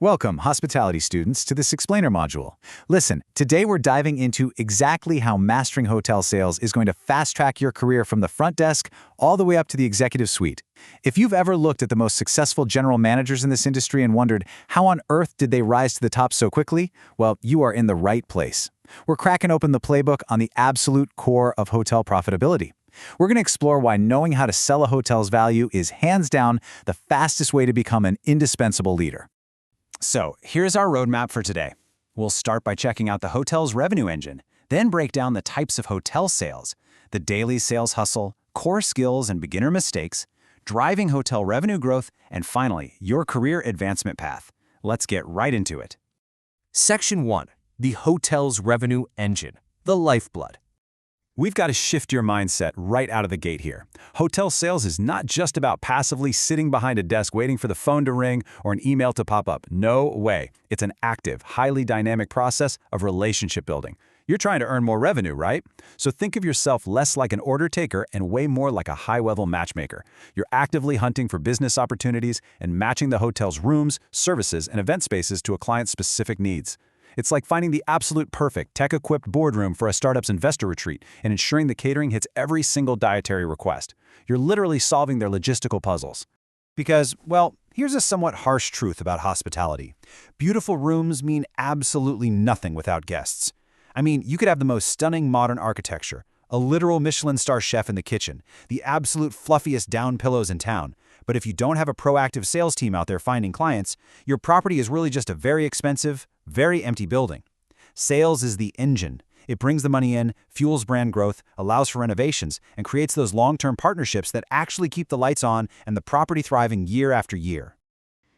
Welcome, hospitality students, to this explainer module. Listen, today we're diving into exactly how mastering hotel sales is going to fast-track your career from the front desk all the way up to the executive suite. If you've ever looked at the most successful general managers in this industry and wondered how on earth did they rise to the top so quickly, well, you are in the right place. We're cracking open the playbook on the absolute core of hotel profitability. We're going to explore why knowing how to sell a hotel's value is hands down the fastest way to become an indispensable leader. So, here's our roadmap for today. We'll start by checking out the hotel's revenue engine, then break down the types of hotel sales, the daily sales hustle, core skills and beginner mistakes, driving hotel revenue growth, and finally, your career advancement path. Let's get right into it. Section 1. The hotel's revenue engine, the lifeblood. We've got to shift your mindset right out of the gate here. Hotel sales is not just about passively sitting behind a desk waiting for the phone to ring or an email to pop up. No way. It's an active, highly dynamic process of relationship building. You're trying to earn more revenue, right? So think of yourself less like an order taker and way more like a high-level matchmaker. You're actively hunting for business opportunities and matching the hotel's rooms, services, and event spaces to a client's specific needs. It's like finding the absolute perfect tech-equipped boardroom for a startup's investor retreat and ensuring the catering hits every single dietary request. You're literally solving their logistical puzzles. Because, well, here's a somewhat harsh truth about hospitality. Beautiful rooms mean absolutely nothing without guests. I mean, you could have the most stunning modern architecture, a literal Michelin star chef in the kitchen, the absolute fluffiest down pillows in town. But if you don't have a proactive sales team out there finding clients, your property is really just a very expensive, very empty building. Sales is the engine. It brings the money in, fuels brand growth, allows for renovations, and creates those long-term partnerships that actually keep the lights on and the property thriving year after year.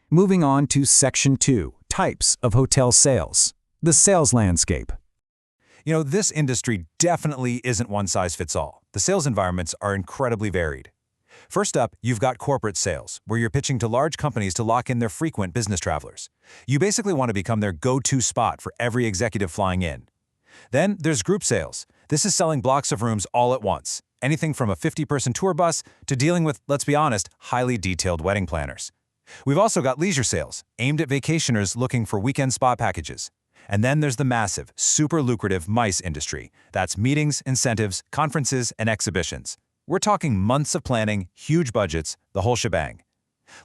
Moving on to Section 2, Types of Hotel Sales, the sales landscape. This industry definitely isn't one size fits all. The sales environments are incredibly varied. First up, you've got corporate sales, where you're pitching to large companies to lock in their frequent business travelers. You basically want to become their go-to spot for every executive flying in. Then there's group sales. This is selling blocks of rooms all at once, anything from a 50-person tour bus to dealing with, let's be honest, highly detailed wedding planners. We've also got leisure sales, aimed at vacationers looking for weekend spa packages. And then there's the massive, super lucrative MICE industry. That's meetings, incentives, conferences, and exhibitions. We're talking months of planning, huge budgets, the whole shebang.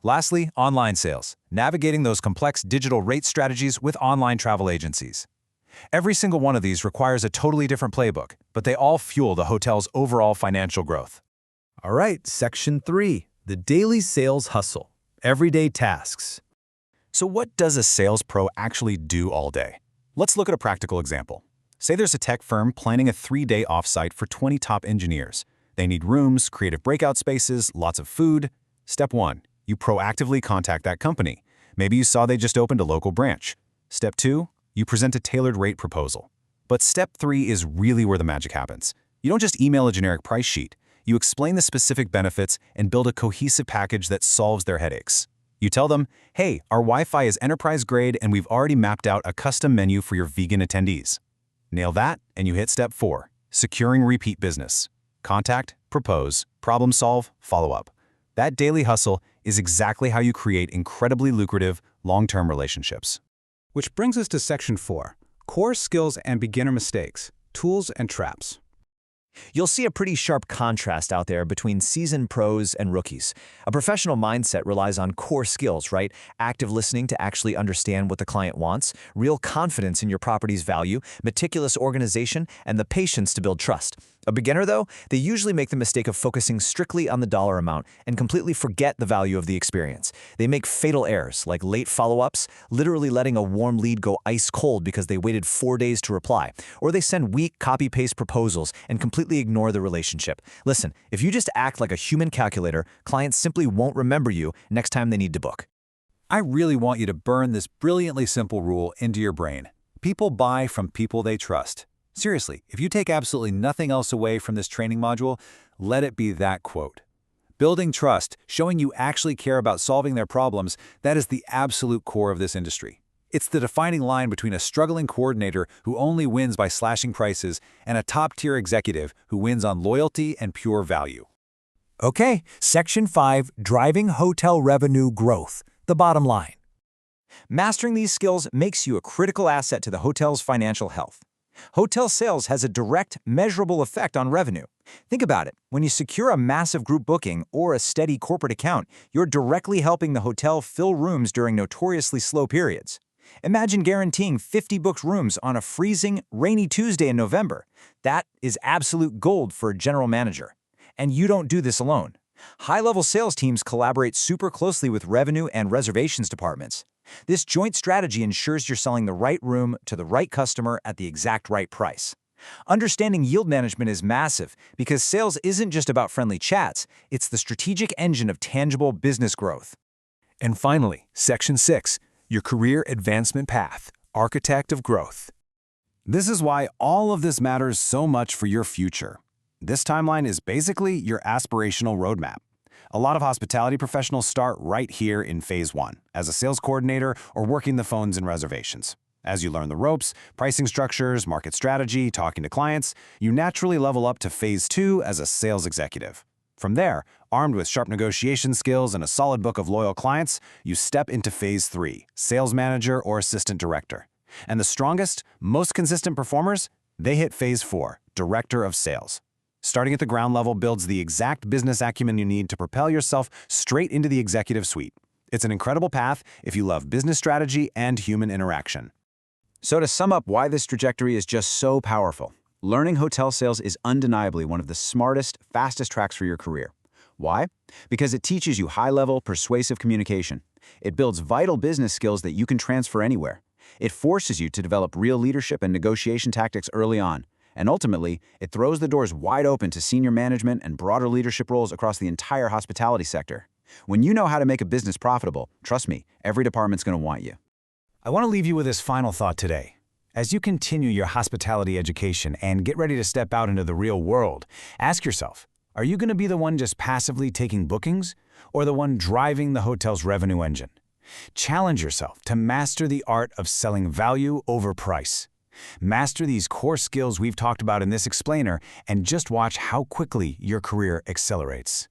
Lastly, online sales, navigating those complex digital rate strategies with online travel agencies. Every single one of these requires a totally different playbook, but they all fuel the hotel's overall financial growth. All right, Section 3, the daily sales hustle, everyday tasks. So what does a sales pro actually do all day? Let's look at a practical example. Say there's a tech firm planning a 3-day offsite for 20 top engineers. They need rooms, creative breakout spaces, lots of food. Step 1, you proactively contact that company. Maybe you saw they just opened a local branch. Step 2, you present a tailored rate proposal. But step 3 is really where the magic happens. You don't just email a generic price sheet. You explain the specific benefits and build a cohesive package that solves their headaches. You tell them, hey, our Wi-Fi is enterprise grade and we've already mapped out a custom menu for your vegan attendees. Nail that, and you hit step 4, securing repeat business. Contact, propose, problem solve, follow up. That daily hustle is exactly how you create incredibly lucrative, long-term relationships. Which brings us to Section 4, Core Skills and Beginner Mistakes, Tools and Traps. You'll see a pretty sharp contrast out there between seasoned pros and rookies. A professional mindset relies on core skills, right? Active listening to actually understand what the client wants, real confidence in your property's value, meticulous organization, and the patience to build trust. A beginner, though, they usually make the mistake of focusing strictly on the dollar amount and completely forget the value of the experience. They make fatal errors, like late follow-ups, literally letting a warm lead go ice cold because they waited 4 days to reply, or they send weak copy-paste proposals and completely ignore the relationship. Listen, if you just act like a human calculator, clients simply won't remember you next time they need to book. I really want you to burn this brilliantly simple rule into your brain. People buy from people they trust. Seriously, if you take absolutely nothing else away from this training module, let it be that quote. Building trust, showing you actually care about solving their problems, that is the absolute core of this industry. It's the defining line between a struggling coordinator who only wins by slashing prices and a top-tier executive who wins on loyalty and pure value. Okay, Section 5, Driving Hotel Revenue Growth, the bottom line. Mastering these skills makes you a critical asset to the hotel's financial health. Hotel sales has a direct, measurable effect on revenue. Think about it. When you secure a massive group booking or a steady corporate account, you're directly helping the hotel fill rooms during notoriously slow periods. Imagine guaranteeing 50 booked rooms on a freezing, rainy Tuesday in November. That is absolute gold for a general manager. And you don't do this alone. High-level sales teams collaborate super closely with revenue and reservations departments. This joint strategy ensures you're selling the right room to the right customer at the exact right price. Understanding yield management is massive because sales isn't just about friendly chats, it's the strategic engine of tangible business growth. And finally, Section 6, your career advancement path, architect of growth. This is why all of this matters so much for your future. This timeline is basically your aspirational roadmap. A lot of hospitality professionals start right here in Phase 1, as a sales coordinator or working the phones and reservations. As you learn the ropes, pricing structures, market strategy, talking to clients, you naturally level up to Phase 2 as a sales executive. From there, armed with sharp negotiation skills and a solid book of loyal clients, you step into Phase 3, sales manager or assistant director. And the strongest, most consistent performers, they hit Phase 4, director of sales. Starting at the ground level builds the exact business acumen you need to propel yourself straight into the executive suite. It's an incredible path if you love business strategy and human interaction. So to sum up why this trajectory is just so powerful, learning hotel sales is undeniably one of the smartest, fastest tracks for your career. Why? Because it teaches you high-level, persuasive communication. It builds vital business skills that you can transfer anywhere. It forces you to develop real leadership and negotiation tactics early on. And ultimately, it throws the doors wide open to senior management and broader leadership roles across the entire hospitality sector. When you know how to make a business profitable, trust me, every department's going to want you. I want to leave you with this final thought today. As you continue your hospitality education and get ready to step out into the real world, ask yourself, are you going to be the one just passively taking bookings or the one driving the hotel's revenue engine? Challenge yourself to master the art of selling value over price. Master these core skills we've talked about in this explainer and just watch how quickly your career accelerates.